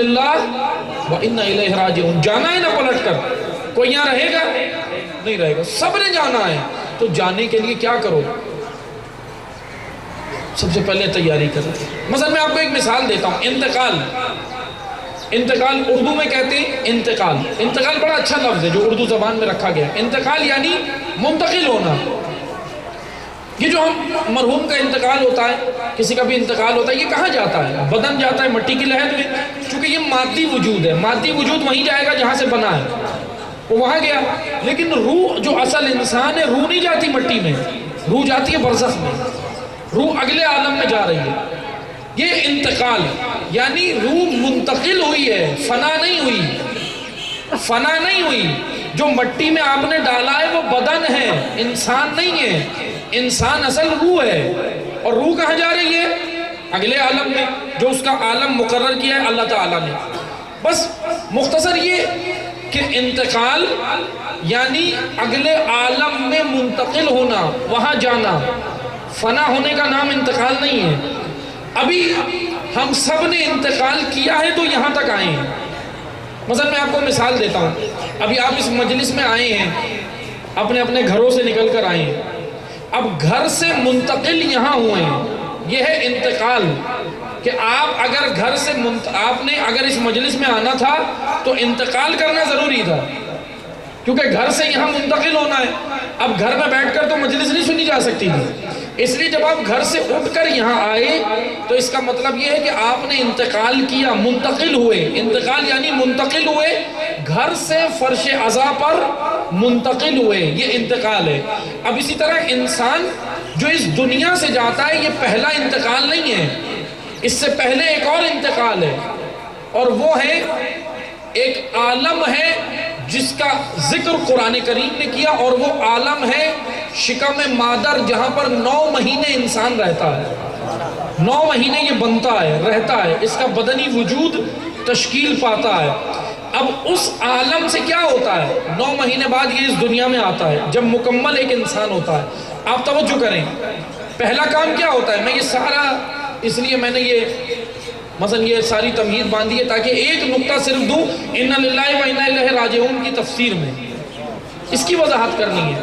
للہ و انا الیہ راجعون۔ جانا ہے نا پلٹ کر، کوئی یہاں رہے گا نہیں رہے گا، سب نے جانا ہے۔ تو جانے کے لیے کیا کرو؟ سب سے پہلے تیاری کرو۔ مثلا میں آپ کو ایک مثال دیتا ہوں، انتقال اردو میں کہتے ہیں انتقال۔ انتقال بڑا اچھا لفظ ہے جو اردو زبان میں رکھا گیا ہے۔ انتقال یعنی منتقل ہونا۔ یہ جو ہم مرحوم کا انتقال ہوتا ہے، کسی کا بھی انتقال ہوتا ہے، یہ کہاں جاتا ہے؟ بدن جاتا ہے مٹی کی لحد میں، چونکہ یہ مادی وجود ہے، مادی وجود وہیں جائے گا جہاں سے بنا ہے، وہ وہاں گیا۔ لیکن روح جو اصل انسان ہے، روح نہیں جاتی مٹی میں، روح جاتی ہے برزخ میں، روح اگلے عالم میں جا رہی ہے۔ یہ انتقال یعنی روح منتقل ہوئی ہے، فنا نہیں ہوئی۔ جو مٹی میں آپ نے ڈالا ہے وہ بدن ہے، انسان نہیں ہے۔ انسان اصل روح ہے، اور روح کہاں جا رہی ہے؟ اگلے عالم میں، جو اس کا عالم مقرر کیا ہے اللہ تعالیٰ نے۔ بس مختصر یہ کہ انتقال یعنی اگلے عالم میں منتقل ہونا، وہاں جانا۔ فنا ہونے کا نام انتقال نہیں ہے۔ ابھی ہم سب نے انتقال کیا ہے تو یہاں تک آئے ہیں۔ مثلا میں آپ کو مثال دیتا ہوں، ابھی آپ اس مجلس میں آئے ہیں، اپنے اپنے گھروں سے نکل کر آئے ہیں، اب گھر سے منتقل یہاں ہوئے ہیں، یہ ہے انتقال۔ کہ آپ اگر گھر سے آپ نے اگر اس مجلس میں آنا تھا تو انتقال کرنا ضروری تھا، کیونکہ گھر سے یہاں منتقل ہونا ہے۔ اب گھر میں بیٹھ کر تو مجلس نہیں سنی جا سکتی تھی، اس لیے جب آپ گھر سے اٹھ کر یہاں آئے تو اس کا مطلب یہ ہے کہ آپ نے انتقال کیا، منتقل ہوئے۔ انتقال یعنی منتقل ہوئے، گھر سے فرش عزا پر منتقل ہوئے، یہ انتقال ہے۔ اب اسی طرح انسان جو اس دنیا سے جاتا ہے، یہ پہلا انتقال نہیں ہے، اس سے پہلے ایک اور انتقال ہے، اور وہ ہے ایک عالم ہے جس کا ذکر قرآن کریم نے کیا، اور وہ عالم ہے شکم مادر، جہاں پر 9 مہینے انسان رہتا ہے۔ 9 مہینے یہ بنتا ہے، رہتا ہے، اس کا بدنی وجود تشکیل پاتا ہے۔ اب اس عالم سے کیا ہوتا ہے؟ 9 مہینے بعد یہ اس دنیا میں آتا ہے، جب مکمل ایک انسان ہوتا ہے۔ آپ توجہ کریں، پہلا کام کیا ہوتا ہے؟ میں یہ سارا اس لیے میں نے مثلا یہ ساری تمہید باندھی ہے تاکہ ایک نقطہ صرف دوں، اِنَّ لِلَّهِ وَإِنَّا إِلَيْهِ رَاجِعُونَ کی تفسیر میں اس کی وضاحت کرنی ہے۔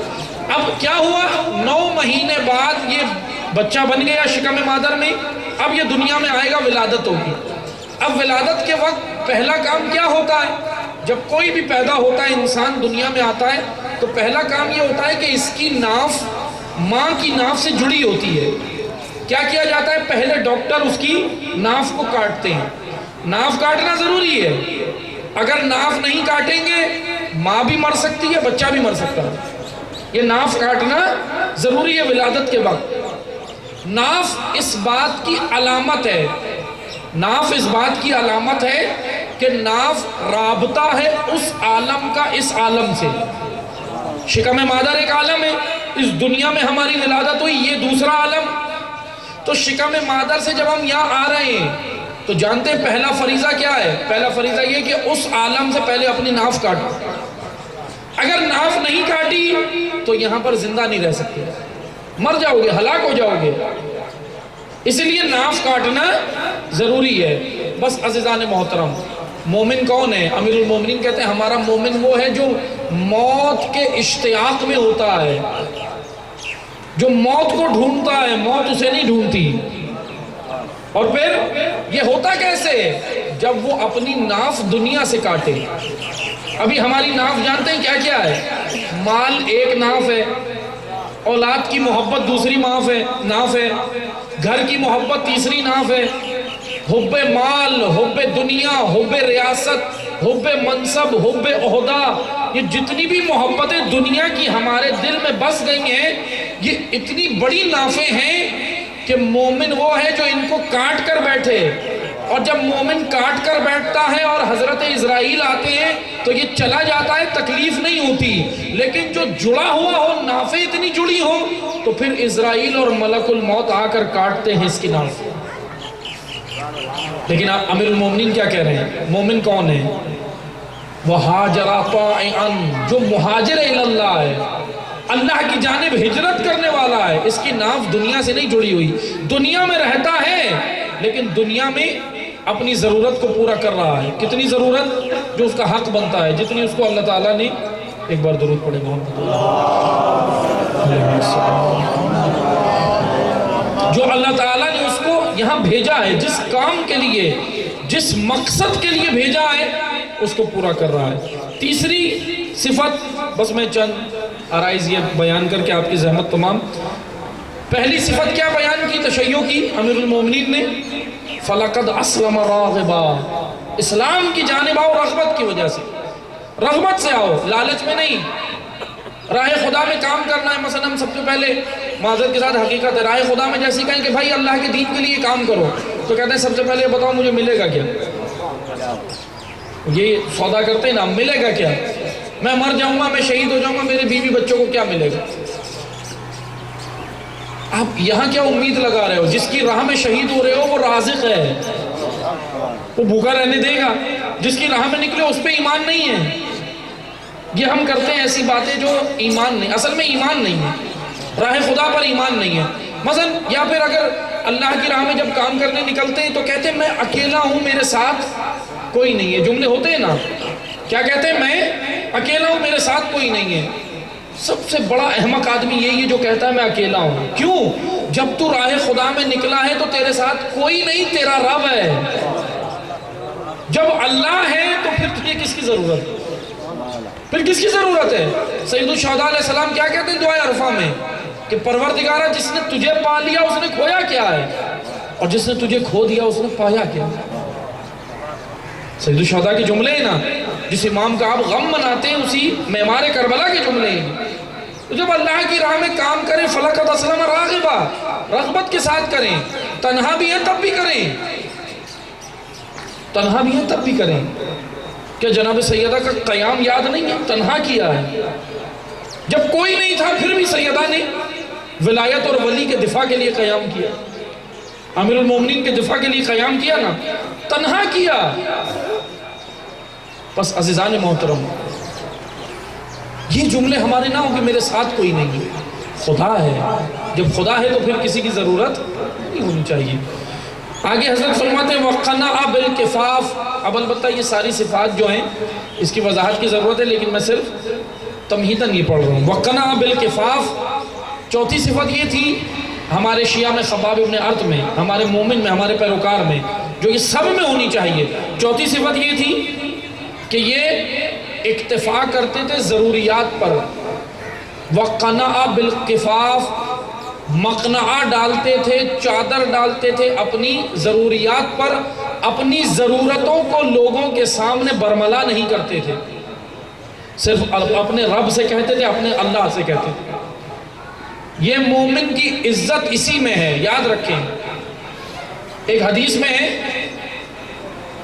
اب کیا ہوا؟ 9 مہینے بعد یہ بچہ بن گیا شکم مادر میں، اب یہ دنیا میں آئے گا، ولادت ہوگی۔ اب ولادت کے وقت پہلا کام کیا ہوتا ہے؟ جب کوئی بھی پیدا ہوتا ہے، انسان دنیا میں آتا ہے، تو پہلا کام یہ ہوتا ہے کہ اس کی ناف ماں کی ناف سے جڑی ہوتی ہے۔ کیا کیا جاتا ہے؟ پہلے ڈاکٹر اس کی ناف کو کاٹتے ہیں۔ ناف کاٹنا ضروری ہے، اگر ناف نہیں کاٹیں گے ماں بھی مر سکتی ہے، بچہ بھی مر سکتا ہے۔ یہ ناف کاٹنا ضروری ہے ولادت کے وقت۔ ناف اس بات کی علامت ہے، ناف اس بات کی علامت ہے کہ ناف رابطہ ہے اس عالم کا اس عالم سے۔ شکم مادر ایک عالم ہے، اس دنیا میں ہماری ولادت ہوئی، یہ دوسرا عالم۔ تو شکم مادر سے جب ہم یہاں آ رہے ہیں تو جانتے ہیں پہلا فریضہ کیا ہے؟ پہلا فریضہ یہ کہ اس عالم سے پہلے اپنی ناف کاٹو۔ اگر ناف نہیں کاٹی تو یہاں پر زندہ نہیں رہ سکتے، مر جاؤ گے، ہلاک ہو جاؤ گے۔ اس لیے ناف کاٹنا ضروری ہے۔ بس عزیزان محترم، مومن کون ہے؟ امیر المومنین کہتے ہیں ہمارا مومن وہ ہے جو موت کے اشتیاق میں ہوتا ہے، جو موت کو ڈھونڈتا ہے، موت اسے نہیں ڈھونڈتی۔ اور پھر یہ ہوتا کیسے؟ جب وہ اپنی ناف دنیا سے کاٹے۔ ابھی ہماری ناف جانتے ہیں کیا کیا ہے؟ مال ایک ناف ہے، اولاد کی محبت دوسری ناف ہے، گھر کی محبت تیسری ناف ہے، حب مال، حب دنیا، حب ریاست، حب منصب، حب عہدہ، یہ جتنی بھی محبتیں دنیا کی ہمارے دل میں بس گئی ہیں، یہ اتنی بڑی نافیں ہیں کہ مومن وہ ہے جو ان کو کاٹ کر بیٹھے۔ اور جب مومن کاٹ کر بیٹھتا ہے اور حضرت اسرائیل آتے ہیں تو یہ چلا جاتا ہے، تکلیف نہیں ہوتی۔ لیکن جو جڑا ہوا ہو، نافیں اتنی جڑی ہو، تو پھر اسرائیل اور ملک الموت آ کر کاٹتے ہیں اس کی ناف۔ لیکن آپ امیر المومنین کیا کہہ رہے ہیں؟ مومن کون ہے؟ وَهَاجَرَ طَائِعًا، جو مہاجر اللہ ہے، اللہ کی جانب ہجرت کرنے والا ہے۔ اس کی ناف دنیا سے نہیں جڑی ہوئی، دنیا میں رہتا ہے لیکن دنیا میں اپنی ضرورت کو پورا کر رہا ہے. کتنی ضرورت؟ جو اس کا حق بنتا ہے، جتنی اس کو اللہ تعالیٰ نے. ایک بار درود پڑھیں محمد. جو اللہ تعالیٰ نے اس کو یہاں بھیجا ہے، جس کام کے لیے، جس مقصد کے لیے بھیجا ہے، اس کو پورا کر رہا ہے. تیسری صفت، بس میں چند آرائز یہ بیان کر کے آپ کی زحمت تمام. پہلی صفت کیا بیان کی تشیع کی امیر المومنین نے؟ فَلَقَدْ أَسْلَمَ رَاغِبًا، اسلام کی جانب آؤ رغبت کی وجہ سے. رغبت سے آؤ، لالچ میں نہیں. راہ خدا میں کام کرنا ہے. مثلا ہم سب سے پہلے معذرت کے ساتھ حقیقت ہے، راہ خدا میں جیسے کہیں کہ بھائی اللہ کے دین کے لیے کام کرو، تو کہتے ہیں سب سے پہلے بتاؤ مجھے ملے گا کیا؟ یہ سودا کرتے ہیں نا، ملے گا کیا؟ میں مر جاؤں گا، میں شہید ہو جاؤں گا، میرے بیوی بچوں کو کیا ملے گا؟ آپ یہاں کیا امید لگا رہے ہو؟ جس کی راہ میں شہید ہو رہے ہو وہ رازق ہے، وہ بھوکا رہنے دے گا. جس کی راہ میں نکلے اس پہ ایمان نہیں ہے. یہ ہم کرتے ہیں ایسی باتیں جو ایمان نہیں، اصل میں ایمان نہیں ہے، راہ خدا پر ایمان نہیں ہے. مثلا یا پھر اگر اللہ کی راہ میں جب کام کرنے نکلتے ہیں تو کہتے ہیں میں اکیلا ہوں، میرے ساتھ کوئی نہیں ہے. جملے ہوتے ہیں نا، کیا کہتے ہیں؟ میں اکیلا ہوں، میرے ساتھ کوئی نہیں ہے. سب سے بڑا احمق آدمی یہی ہے جو کہتا ہے میں اکیلا ہوں. کیوں؟ جب تو راہ خدا میں نکلا ہے تو تیرے ساتھ کوئی نہیں، تیرا رب ہے. جب اللہ ہے تو پھر تجھے کس کی ضرورت ہے؟ پھر کس کی ضرورت ہے؟ سید الشہداء علیہ السلام کیا کہتے ہیں دعائے عرفہ میں کہ پروردگارہ جس نے تجھے پا لیا اس نے کھویا کیا ہے، اور جس نے تجھے کھو دیا اس نے پایا کیا؟ سید الشہداء کے جملے ہیں نا، جس امام کا آپ غم مناتے ہیں اسی معمار کربلا کے جملے ہیں. تو جب اللہ کی راہ میں کام کریں فَلَقَدْ أَسْلَمَ رَاغِبًا، رغبت کے ساتھ کریں. تنہا بھی ہے تب بھی کریں، تنہا بھی ہے تب بھی کریں. کیا جناب سیدہ کا قیام یاد نہیں ہے؟ تنہا کیا ہے. جب کوئی نہیں تھا پھر بھی سیدہ نے ولایت اور ولی کے دفاع کے لیے قیام کیا، امیر المومنین کے دفاع کے لیے قیام کیا نا، تنہا کیا. بس عزیزان محترم، یہ جملے ہمارے نہ ہوں کہ میرے ساتھ کوئی نہیں ہے. خدا ہے، جب خدا ہے تو پھر کسی کی ضرورت نہیں ہونی چاہیے. آگے حضرت فرماتے ہیں وَقَنَعَ بِالْكِفَافِ. اب البتہ یہ ساری صفات جو ہیں اس کی وضاحت کی ضرورت ہے، لیکن میں صرف تمہیداً یہ پڑھ رہا ہوں. وَقَنَعَ بِالْكِفَافِ. چوتھی صفت یہ تھی ہمارے شیعہ میں، خباب ابن ارت میں، ہمارے مومن میں، ہمارے پیروکار میں، جو یہ سب میں ہونی چاہیے. چوتھی صفت یہ تھی کہ یہ اکتفا کرتے تھے ضروریات پر. وَقَنَعَ بِالْكِفَافِ، مقنعہ ڈالتے تھے، چادر ڈالتے تھے اپنی ضروریات پر. اپنی ضرورتوں کو لوگوں کے سامنے برملا نہیں کرتے تھے، صرف اپنے رب سے کہتے تھے، اپنے اللہ سے کہتے تھے. یہ مومن کی عزت اسی میں ہے، یاد رکھیں. ایک حدیث میں ہے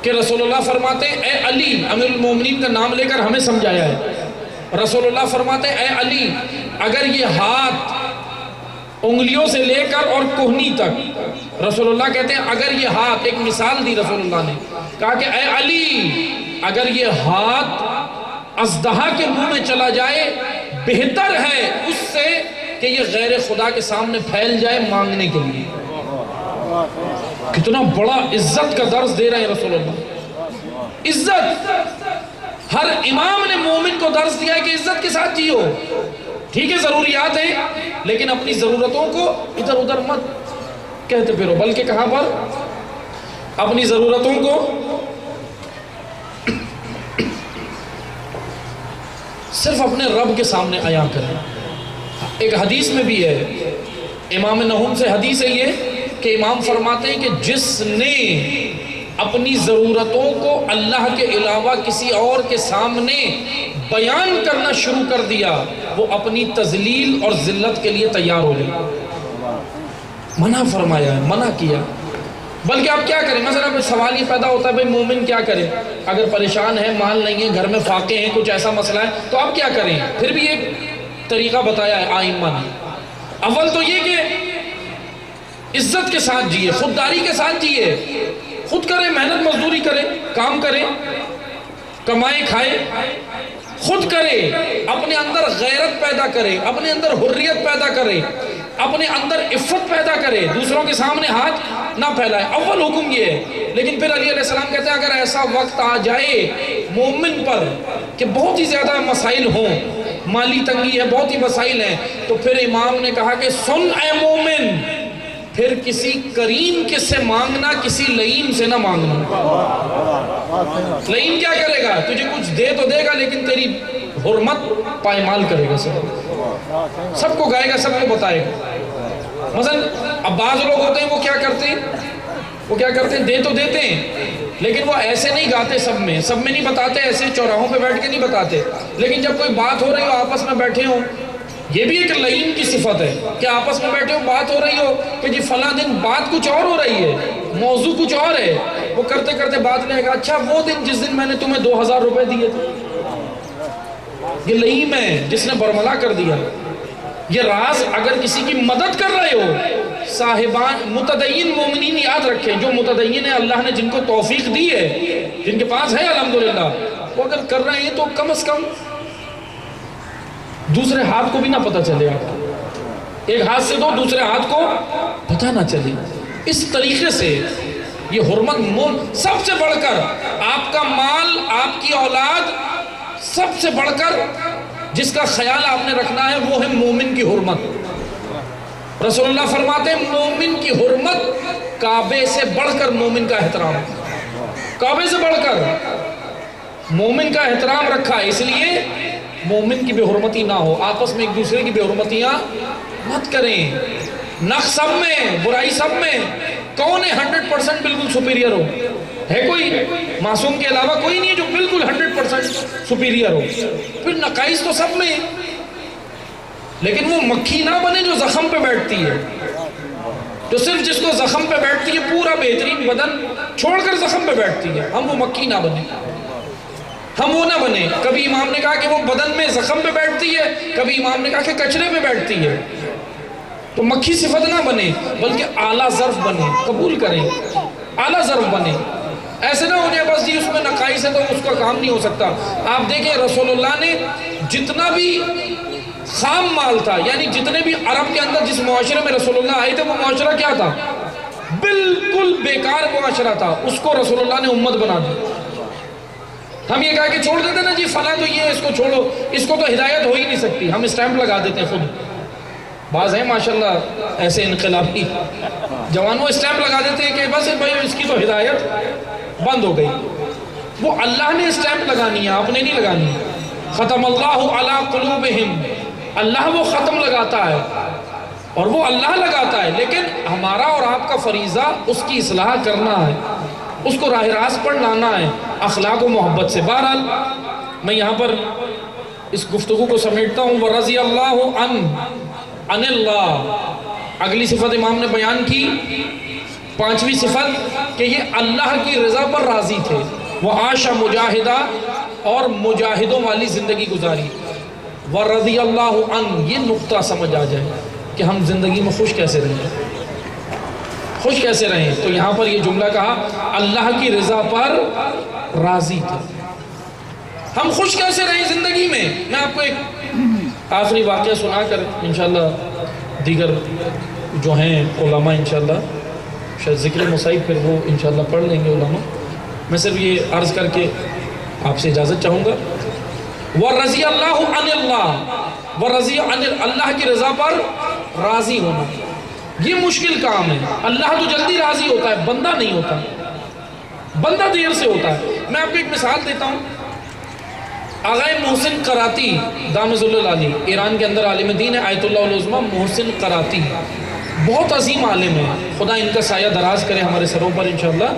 کہ رسول اللہ فرماتے ہیں اے علی، امیر المومنین کا نام لے کر ہمیں سمجھایا ہے. رسول اللہ فرماتے ہیں اے علی، اگر یہ ہاتھ انگلیوں سے لے کر اور کوہنی تک، رسول اللہ کہتے ہیں اگر یہ ہاتھ، ایک مثال دی رسول اللہ نے، کہا کہ اے علی اگر یہ ہاتھ اژدہا کے منہ میں چلا جائے بہتر ہے اس سے کہ یہ غیر خدا کے سامنے پھیل جائے مانگنے کے لیے. کتنا بڑا عزت کا درس دے رہے ہیں رسول اللہ. عزت، ہر امام نے مومن کو درس دیا ہے کہ عزت کے ساتھ جیو. ٹھیک ہے ضروریات ہیں، لیکن اپنی ضرورتوں کو ادھر ادھر مت کہتے پھرو، بلکہ کہاں پر اپنی ضرورتوں کو صرف اپنے رب کے سامنے عیاں کریں. ایک حدیث میں بھی ہے، امام نحوم سے حدیث ہے یہ کہ امام فرماتے ہیں کہ جس نے اپنی ضرورتوں کو اللہ کے علاوہ کسی اور کے سامنے بیان کرنا شروع کر دیا وہ اپنی تذلیل اور ذلت کے لیے تیار ہو گئے. منع فرمایا ہے، منع کیا. بلکہ آپ کیا کریں؟ مثلا سوال یہ پیدا ہوتا ہے بھئی مومن کیا کرے اگر پریشان ہے، مال نہیں ہے، گھر میں فاقے ہیں، کچھ ایسا مسئلہ ہے تو آپ کیا کریں؟ پھر بھی ایک طریقہ بتایا ہے آئمہ نے. اول تو یہ کہ عزت کے ساتھ جیے، خودداری کے ساتھ جیے، خود کرے، محنت مزدوری کرے، کام کرے، کمائے کھائے، خود کرے، اپنے اندر غیرت پیدا کرے، اپنے اندر حریت پیدا کرے. اپنے اندر عفت پیدا کرے، دوسروں کے سامنے ہاتھ نہ پھیلائے، اول حکم یہ ہے۔ لیکن پھر علی علیہ السلام کہتے ہیں اگر ایسا وقت آ جائے مومن پر کہ بہت ہی زیادہ مسائل ہوں، مالی تنگی ہے، بہت ہی مسائل ہیں، تو پھر امام نے کہا کہ سن اے مومن، پھر کسی کریم کے سے مانگنا، کسی لئیم سے نہ مانگنا۔ لئیم کیا کرے گا؟ تجھے کچھ دے تو دے گا لیکن تیری حرمت پائمال کرے گا، سب کو گائے گا، سب کو بتائے گا۔ مثلا اب بعض لوگ ہوتے ہیں وہ کیا کرتے ہیں دے تو دیتے ہیں لیکن وہ ایسے نہیں گاتے، سب میں نہیں بتاتے، ایسے چوراہوں پہ بیٹھ کے نہیں بتاتے، لیکن جب کوئی بات ہو رہی ہو آپس میں بیٹھے ہوں، یہ بھی ایک لئیم کی صفت ہے کہ آپس میں بیٹھے ہو، بات ہو رہی ہو کہ جی فلاں دن بات کچھ اور ہو رہی ہے، موضوع کچھ اور ہے، وہ کرتے کرتے بات لے گا، اچھا وہ دن جس دن میں نے تمہیں 2000 روپے دیے تھے، یہ لئیم ہے جس نے برملا کر دیا۔ یہ راز اگر کسی کی مدد کر رہے ہو، صاحبان متدین مومنین یاد رکھیں، جو متدین ہیں اللہ نے جن کو توفیق دی ہے، جن کے پاس ہے الحمدللہ، وہ اگر کر رہے ہیں تو کم از کم دوسرے ہاتھ کو بھی نہ پتہ چلے، آپ ایک ہاتھ سے دو، دوسرے ہاتھ کو پتہ نہ چلے۔ اس طریقے سے یہ حرمت سب سے بڑھ کر آپ کا مال، آپ کی اولاد، سب سے بڑھ کر جس کا خیال آپ نے رکھنا ہے وہ ہے مومن کی حرمت۔ رسول اللہ فرماتے ہیں مومن کی حرمت کعبے سے بڑھ کر مومن کا احترام، کعبے سے بڑھ کر مومن کا احترام رکھا ہے، اس لیے مومن کی بے حرمتی نہ ہو، آپس میں ایک دوسرے کی بے حرمتیاں مت کریں۔ نقص سب میں، برائی سب میں، کون ہے 100% بالکل سپیریئر ہو؟ ہے کوئی؟ معصوم کے علاوہ کوئی نہیں ہے جو بالکل 100% سپیریئر ہو۔ پھر نقائص تو سب میں، لیکن وہ مکھی نہ بنے جو زخم پہ بیٹھتی ہے، جو صرف جس کو زخم پہ بیٹھتی ہے پورا بہترین بدن چھوڑ کر زخم پہ بیٹھتی ہے، ہم وہ مکھی نہ بنے، ہم وہ نہ بنے۔ کبھی امام نے کہا کہ وہ بدن میں زخم پہ بیٹھتی ہے، کبھی امام نے کہا کہ کچرے پہ بیٹھتی ہے، تو مکھی صفت نہ بنے بلکہ اعلیٰ ظرف بنے، قبول کریں، اعلیٰ ظرف بنے، ایسے نہ ہونے بس جی اس میں نقائص ہے تو اس کا کام نہیں ہو سکتا۔ آپ دیکھیں رسول اللہ نے جتنا بھی خام مال تھا، یعنی جتنے بھی عرب کے اندر جس معاشرے میں رسول اللہ آئے تھے وہ معاشرہ کیا تھا؟ بالکل بیکار معاشرہ تھا، اس کو رسول اللہ نے امت بنا دی۔ ہم یہ کہا کہ چھوڑ دیتے نا جی فلاں تو یہ اس کو چھوڑو، اس کو تو ہدایت ہو ہی نہیں سکتی، ہم اسٹیمپ لگا دیتے ہیں خود۔ بعض ہیں ماشاءاللہ ایسے انقلابی جوانوں اسٹیمپ لگا دیتے ہیں کہ بس بھائی اس کی تو ہدایت بند ہو گئی۔ وہ اللہ نے اسٹیمپ لگانی ہے، آپ نے نہیں لگانی۔ ختم اللہ علی قلوبہم، اللہ وہ ختم لگاتا ہے اور وہ اللہ لگاتا ہے، لیکن ہمارا اور آپ کا فریضہ اس کی اصلاح کرنا ہے، اس کو راہ راست پر لانا ہے اخلاق و محبت سے۔ بہرحال میں یہاں پر اس گفتگو کو سمیٹتا ہوں۔ وَرَضِيَ اللَّهُ عَنِ اللَّهِ، اگلی صفت امام نے بیان کی، پانچویں صفت کہ یہ اللہ کی رضا پر راضی تھے۔ وَعَاشَ مُجَاہِدًا، اور مجاہدوں والی زندگی گزاری۔ وَرَضِيَ اللَّهُ عَنْ، یہ نقطہ سمجھ آ جائے کہ ہم زندگی میں خوش کیسے رہیں، خوش کیسے رہیں۔ تو یہاں پر یہ جملہ کہا اللہ کی رضا پر راضی تھے، ہم خوش کیسے رہیں زندگی میں۔ میں آپ کو ایک آخری واقعہ سنا کر انشاءاللہ دیگر جو ہیں علماء انشاءاللہ شاید ذکر مصائب پھر وہ انشاءاللہ پڑھ لیں گے علماء، میں صرف یہ عرض کر کے آپ سے اجازت چاہوں گا۔ وَرَضِيَ اللَّهُ عَنِ اللَّهِ، وَرَضِيَ عَنِ اللہ کی رضا پر راضی ہونا، یہ مشکل کام ہے۔ اللہ تو جلدی راضی ہوتا ہے، بندہ نہیں ہوتا، بندہ دیر سے ہوتا ہے۔ میں آپ کو ایک مثال دیتا ہوں۔ آغائے محسن قراتی دامت العالی، ایران کے اندر عالم دین ہے، آیت اللہ العظمہ محسن قراتی، بہت عظیم عالم ہے، خدا ان کا سایہ دراز کرے ہمارے سروں پر انشاءاللہ۔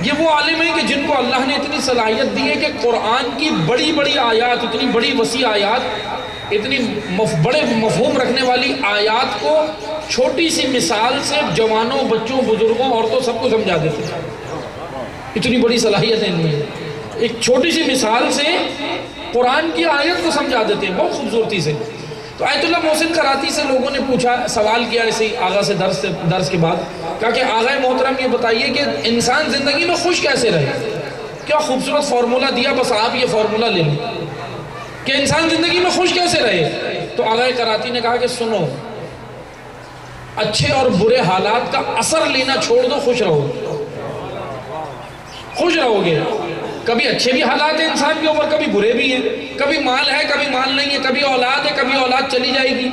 یہ وہ عالم ہیں کہ جن کو اللہ نے اتنی صلاحیت دی ہے کہ قرآن کی بڑی بڑی آیات، اتنی بڑی وسیع آیات، اتنی بڑے مفہوم رکھنے والی آیات کو چھوٹی سی مثال سے جوانوں، بچوں، بزرگوں، عورتوں سب کو سمجھا دیتے ہیں۔ اتنی بڑی صلاحیت ہے ان میں، ایک چھوٹی سی مثال سے قرآن کی آیت کو سمجھا دیتے ہیں بہت خوبصورتی سے۔ تو آیت اللہ محسن قراتی سے لوگوں نے پوچھا، سوال کیا ایسے ہی آغا سے درس کے بعد، کہا کہ آغا محترم یہ بتائیے کہ انسان زندگی میں خوش کیسے رہے؟ کیا خوبصورت فارمولہ دیا، بس آپ یہ فارمولہ لے لیں کہ انسان زندگی میں خوش کیسے رہے۔ تو آغا قراتی نے کہا کہ سنو، اچھے اور برے حالات کا اثر لینا چھوڑ دو، خوش رہو، خوش رہو گے۔ کبھی اچھے بھی حالات ہیں انسان کے اوپر، کبھی برے بھی ہیں، کبھی مال ہے کبھی مال نہیں ہے، کبھی اولاد ہے کبھی اولاد چلی جائے گی،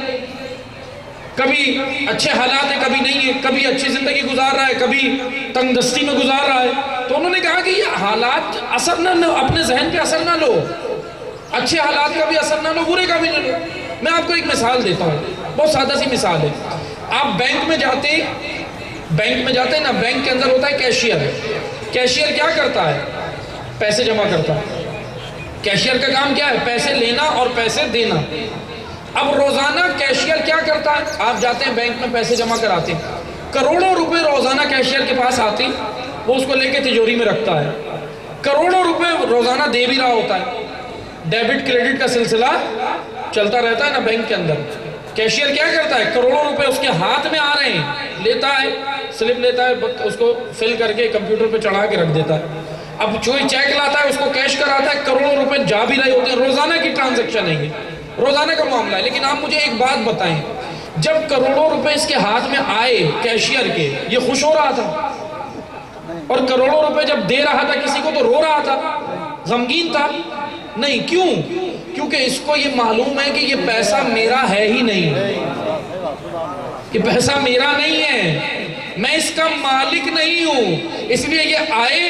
کبھی اچھے حالات ہیں کبھی نہیں ہے، کبھی اچھی زندگی گزار رہا ہے کبھی تنگ دستی میں گزار رہا ہے۔ تو انہوں نے کہا کہ یہ حالات اثر نہ لو، اپنے ذہن پہ اثر نہ لو، اچھے حالات کا بھی اثر نہ لو، برے کا بھی نہ لو۔ میں آپ کو ایک مثال دیتا ہوں، بہت سادہ سی مثال ہے۔ آپ بینک میں جاتے ہیں نا، بینک کے اندر ہوتا ہے کیشیئر۔ کیشیئر کیا کرتا ہے؟ پیسے جمع کرتا ہے۔ کیشیئر کا کام کیا ہے؟ پیسے لینا اور پیسے دینا۔ اب روزانہ کیشیئر کیا کرتا ہے؟ آپ جاتے ہیں بینک میں پیسے جمع کراتے ہیں، کروڑوں روپے روزانہ کیشیئر کے پاس آتے ہیں، وہ اس کو لے کے تجوری میں رکھتا ہے، کروڑوں روپے روزانہ دے بھی رہا ہوتا ہے۔ ڈیبٹ کریڈٹ کا سلسلہ چلتا رہتا ہے نا بینک کے اندر۔ کیشیئر کیا کرتا ہے؟ کروڑوں روپے اس کے ہاتھ میں آ رہے ہیں، لیتا ہے، سلپ لیتا ہے، اس کو فل کر کے کمپیوٹر پہ چڑھا کے رکھ دیتا ہے۔ اب کوئی چیک لاتا ہے، اس کو کیش کراتا ہے، کروڑوں روپے جا بھی رہے ہوتے ہیں۔ روزانہ کی ٹرانزیکشن ہے یہ، روزانہ کا معاملہ ہے۔ لیکن آپ مجھے ایک بات بتائیں، جب کروڑوں روپے اس کے ہاتھ میں آئے کیشیئر کے، یہ خوش ہو رہا تھا؟ اور کروڑوں روپے جب دے رہا تھا کسی کو تو رو رہا تھا، غمگین تھا؟ نہیں۔ کیوں؟ کیونکہ اس کو یہ معلوم ہے کہ یہ پیسہ میرا ہے ہی نہیں، یہ پیسہ میرا نہیں ہے، میں اس کا مالک نہیں ہوں، اس لیے یہ آئے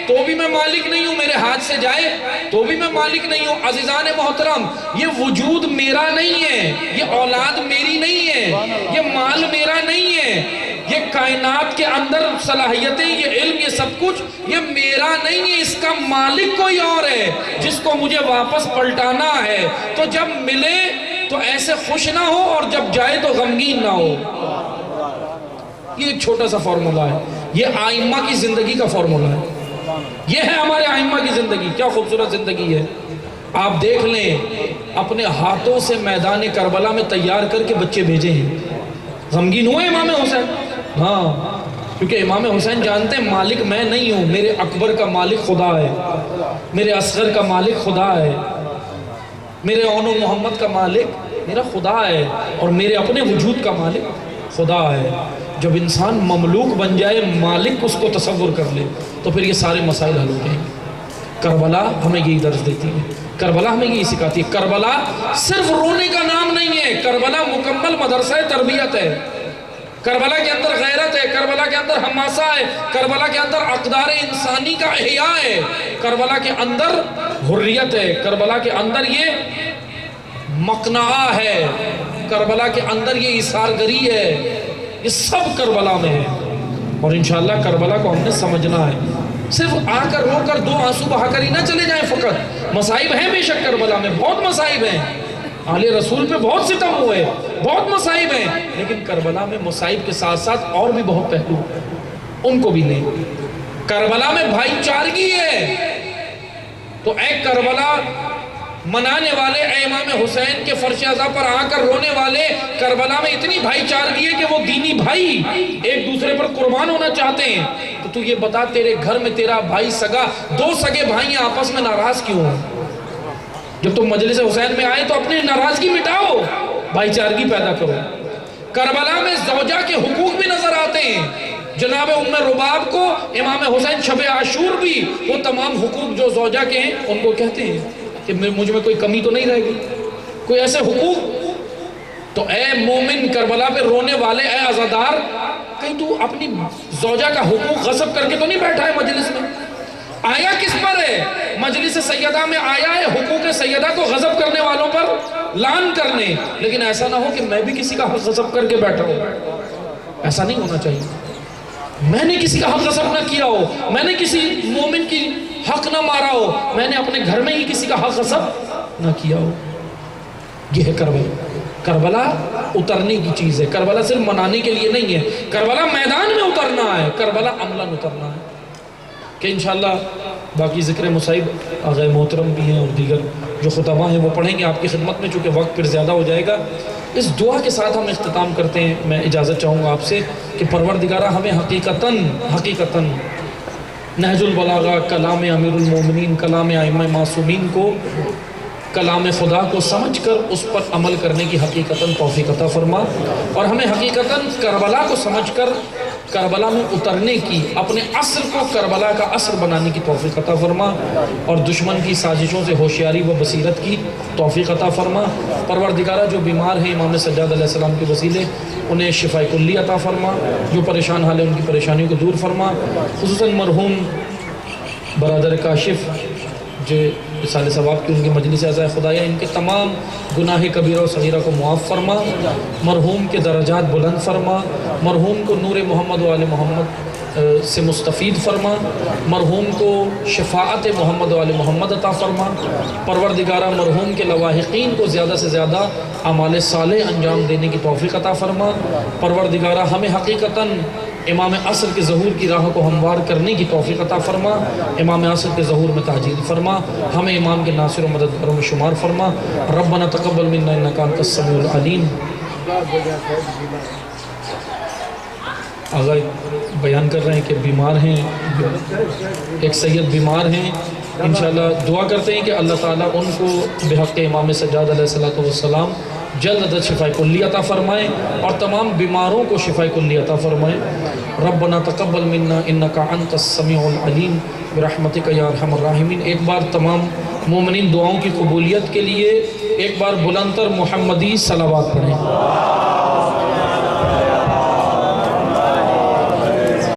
تو بھی میں مالک نہیں ہوں، میرے ہاتھ سے جائے تو بھی میں مالک نہیں ہوں۔ عزیزان محترم، یہ وجود میرا نہیں ہے، یہ اولاد میری نہیں ہے، یہ مال میرا نہیں ہے، یہ کائنات کے اندر صلاحیتیں، یہ علم، یہ سب کچھ یہ میرا نہیں ہے، اس کا مالک کوئی اور ہے جس کو مجھے واپس پلٹانا ہے۔ تو جب ملے تو ایسے خوش نہ ہو اور جب جائے تو غمگین نہ ہو۔ یہ ایک چھوٹا سا فارمولا ہے، یہ آئمہ کی زندگی کا فارمولا ہے، یہ ہے ہمارے آئمہ کی زندگی۔ کیا خوبصورت زندگی ہے! آپ دیکھ لیں، اپنے ہاتھوں سے میدان کربلا میں تیار کر کے بچے بھیجے ہیں۔ غمگین ہوئے امام حسین؟ ہاں، کیونکہ امام حسین جانتے ہیں مالک میں نہیں ہوں، میرے اکبر کا مالک خدا ہے، میرے اصغر کا مالک خدا ہے، میرے اون و محمد کا مالک میرا خدا ہے، اور میرے اپنے وجود کا مالک خدا ہے۔ جب انسان مملوک بن جائے، مالک اس کو تصور کر لے، تو پھر یہ سارے مسائل حل ہو جائیں گے۔ کربلا ہمیں یہی درس دیتی ہے، کربلا ہمیں یہی سکھاتی ہے۔ کربلا صرف رونے کا نام نہیں ہے، کربلا مکمل مدرسہ تربیت ہے۔ کربلا کے اندر غیرت ہے، کربلا کے اندر حماسہ ہے، کربلا کے اندر اقدار انسانی کا احیاء ہے، کربلا کے اندر حریت ہے، کربلا کے اندر یہ مقنعہ ہے، کربلا کے اندر یہ اثارگری ہے، یہ سب کربلا میں ہے۔ اور انشاءاللہ کربلا کو ہم نے سمجھنا ہے۔ صرف آ کر رو کر دو آنسو بہا کر ہی نہ چلے جائیں فقط۔ مصائب ہیں بے شک کربلا میں، بہت مصائب ہیں، آل رسول پہ بہت ستم ہوئے، بہت مصائب ہیں، لیکن کربلا میں مصائب کے ساتھ ساتھ اور بھی بہت پہلو ہیں، ان کو بھی لیں۔ کربلا میں بھائی چارگی ہے، تو اے کربلا منانے والے، اے امام حسین کے فرش عزا پر آ کر رونے والے، کربلا میں اتنی بھائی چارگی ہے کہ وہ دینی بھائی ایک دوسرے پر قربان ہونا چاہتے ہیں۔ تو یہ بتا، تیرے گھر میں تیرا بھائی سگا، دو سگے بھائی آپس میں ناراض کیوں ہیں؟ جب تم مجلس حسین میں آئے تو اپنی ناراضگی مٹاؤ، بھائی چارگی پیدا کرو۔ کربلا میں زوجہ کے حقوق بھی نظر آتے ہیں۔ جناب ام رباب کو امام حسین شب عاشور بھی وہ تمام حقوق جو زوجہ کے ہیں ان کو کہتے ہیں کہ مجھ میں کوئی کمی تو نہیں رہے گی، کوئی ایسے حقوق۔ تو اے مومن کربلا پہ رونے والے، اے عزادار، کہیں تو اپنی زوجہ کا حقوق غصب کر کے تو نہیں بیٹھا ہے مجلس میں؟ آیا کس پر ہے؟ مجلس سیدہ میں آیا ہے حقوق سیدہ کو غصب کرنے والوں پر لعن کرنے، لیکن ایسا نہ ہو کہ میں بھی کسی کا حق غصب کر کے بیٹھا ہوں۔ ایسا نہیں ہونا چاہیے۔ میں نے کسی کا حق غصب نہ کیا ہو، میں نے کسی مومن کی حق نہ مارا ہو، میں نے اپنے گھر میں ہی کسی کا حق غصب نہ کیا ہو۔ یہ ہے کربلا۔ کربلا اترنے کی چیز ہے، کربلا صرف منانے کے لیے نہیں ہے، کربلا میدان میں اترنا ہے، کربلا عملاً اترنا ہے۔ کہ انشاءاللہ باقی ذکر مصائب آغا محترم بھی ہیں اور دیگر جو خطبہ ہیں وہ پڑھیں گے آپ کی خدمت میں، چونکہ وقت پھر زیادہ ہو جائے گا۔ اس دعا کے ساتھ ہم اختتام کرتے ہیں۔ میں اجازت چاہوں گا آپ سے کہ پروردگارہ ہمیں حقیقتاً نہج البلاغہ، کلام امیر المومنین، کلام ائمہ معصومین کو کلام خدا کو سمجھ کر اس پر عمل کرنے کی حقیقتاً توفیق عطا فرما، اور ہمیں حقیقتاً کربلا کو سمجھ کر کربلا میں اترنے کی، اپنے عصر کو کربلا کا عصر بنانے کی توفیق عطا فرما، اور دشمن کی سازشوں سے ہوشیاری و بصیرت کی توفیق عطا فرما۔ پروردگارہ جو بیمار ہیں امام سجاد علیہ السلام کے وسیلے انہیں شفاء کلی عطا فرما، جو پریشان حال ہے ان کی پریشانیوں کو دور فرما، خصوصاً مرحوم برادر کاشف جو سال ثواب کی ان کی مجلس عزائے خدایہ، ان کے تمام گناہ کبیرہ و صغیرہ کو معاف فرما، مرحوم کے درجات بلند فرما، مرحوم کو نور محمد و آل محمد سے مستفید فرما، مرحوم کو شفاعت محمد و آل محمد عطا فرما۔ پروردگارہ مرحوم کے لواحقین کو زیادہ سے زیادہ اعمال صالح انجام دینے کی توفیق عطا فرما۔ پروردگارہ ہمیں حقیقتاً امام عصر کے ظہور کی راہ کو ہموار کرنے کی توفیق عطا فرما، امام عصر کے ظہور میں تاجیل فرما، ہمیں امام کے ناصر و مددگاروں میں شمار فرما۔ ربنا تقبل منا انک انت السمیع العلیم۔ آغا بیان کر رہے ہیں کہ بیمار ہیں، ایک سید بیمار ہیں، انشاءاللہ دعا کرتے ہیں کہ اللہ تعالیٰ ان کو بحق امام سجاد علیہ السلام جلد عدد شفاء کلی عطا فرمائے، اور تمام بیماروں کو شفاء کلی عطا فرمائے۔ ربنا تقبل منا انک انت السمیع العلیم برحمتک یا ارحم الراحمین۔ ایک بار تمام مومنین دعاؤں کی قبولیت کے لیے ایک بار بلند تر محمدی صلوات پڑھیں۔